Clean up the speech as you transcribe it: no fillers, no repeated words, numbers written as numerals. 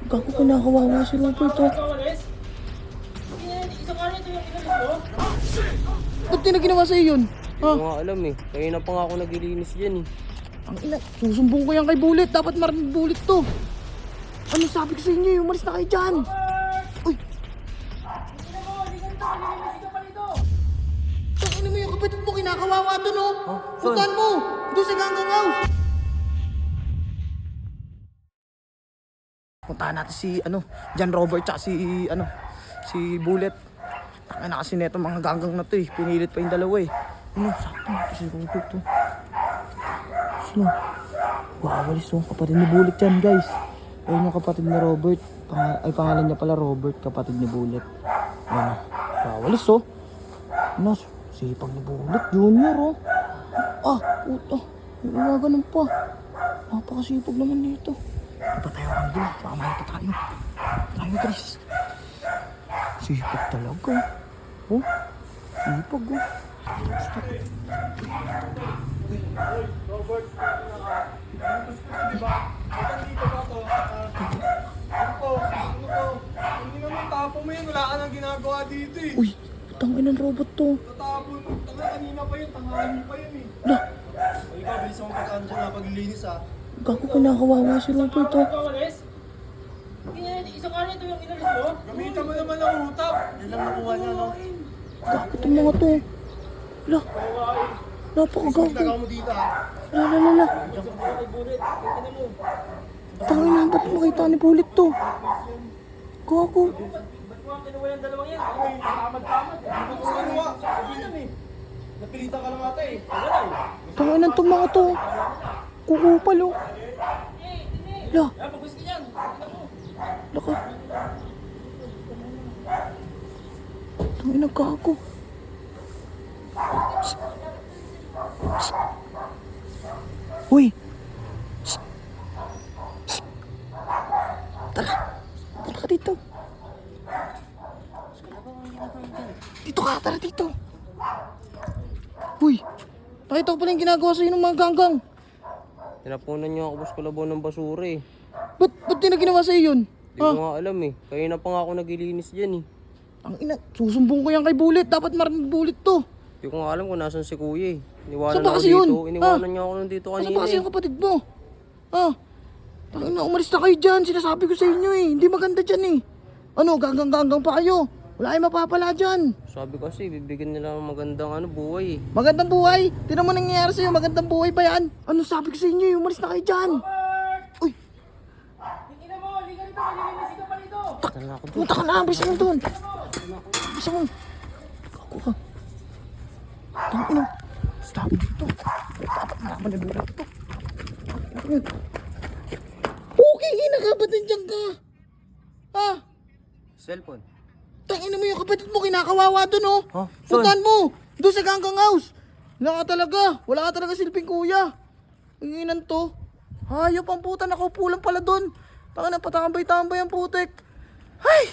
Gago, kinakawawa si Robert, oh. Isang araw ito yung inalis mo? Ba't di na ginawa sa'yo yun? Hindi ko nga alam eh. Kaya na pa nga ako naglilinis dyan eh. Ang ina, susumbong ko yan kay Bullet. Dapat maraming Bullet to. Ano sabi ko sa inyo? Umalis na kayo dyan. Uy, Ina mo, hindi ganito. Nililinis ka pa rito. tangina mo yung kapatid mo. Kinakawawa to, no? Huh? Puntahan mo. Doon sa Ganggang House. Puntahan natin si, John Robert tsaka si Bullet. Tangina kasi neto mga ganggang na to eh. Pinilit pa yung dalawa eh. Sakto na to si Robert to. Sino? Wawalis oh. Kapatid ni Bullet yan, guys. Ayun yung kapatid ni Robert. Pangalan niya pala Robert, kapatid ni Bullet. Ayun oh. Wawalis oh. Sipag ni Bullet, Junior oh. Puta. Yung ganun pa. Napakasipag naman dito. Di ba tayo ang dula? Baka mahal pa tayo. Tayo, Chris. Sipag talaga. Oh, sipag oh. Robert, diba? Dito ba to? Ano to? Hindi naman tapo mo yun. Wala ka nang ginagawa dito eh. Uy, tangin ng robot to. Tatapon. Kanina pa yun. Tanghali pa yun eh. Lah, O ikaw, bilis akong pagkaan dyan na paglilinis ha. gago, kinakawawa si Robert to. Ikaw, isang araw ito yung inalis mo? Gamitan mo naman ang utap. Yun lang nakuha niya, no? Gago itong mga to. Lah, napakagago. Ginagawa mo dito ha. La. Tangin na, ba't makita ni Bullet to? Gago. Ba't mo ang kinuha yung dalawang yan? Tamad-tamad. Ano ko sa gawa? Alam eh. Napilitan ka lang ata eh. Wala eh. Tangin na itong mga to. Kukupal oh. Lah, Kaya pag gusto yan, ina mo. laka. Tangin na, gago. Uy! Tara! Tara ka dito! Dito ka! Tara dito! Uy! Nakita ko pala yung ginagawa sa'yo ng mga ganggang! Tinapunan niyo ako, boss Kalabaw, ng basura eh. Ba't di na ginawa sa'yo yun? Hindi ko nga alam eh. Kaya na pa nga ako naglilinis dyan eh. Ang ina, susumbong ko yan kay Bullet. Dapat maraming Bullet to. Hindi ko nga alam kung nasan si kuya eh. Saan Iniwanan ba ako kasi yun? dito. Iniwanan niya ako nandito Kasi kanina ba kasi eh. yung kapatid mo? Tangin na, umalis na kayo dyan. Sinasabi ko sa inyo eh. Hindi maganda dyan eh. Ano, ganggang pa kayo. Wala kayong mapapala dyan. Sabi kasi, bibigyan nila ng magandang buhay eh. Magandang buhay. Tinan mo nangyayari sa'yo. Magandang buhay ba yan? Ano sabi ko sa inyo eh. Umalis na kayo dyan. Uy, Yung ina mo, hindi ganito. Nililinis ka pa rito. Tara na ako doon. punta ka na. Bisa mo doon. Bisa mo. Gago ka. Tangin na. Stop dito. Dapat malaman na Bullet ito. Okay, inakabat nandiyan ka. Cellphone. Tangin mo yung kapatid mo, kinakawawa dun oh. Huh? Puntahan mo, doon sa Ganggang House. Wala ka talaga silping kuya. Ang inan to. Hayop ang puta, nakaupo lang pala dun. Tangin na, patambay-tambay ang putek. Ay!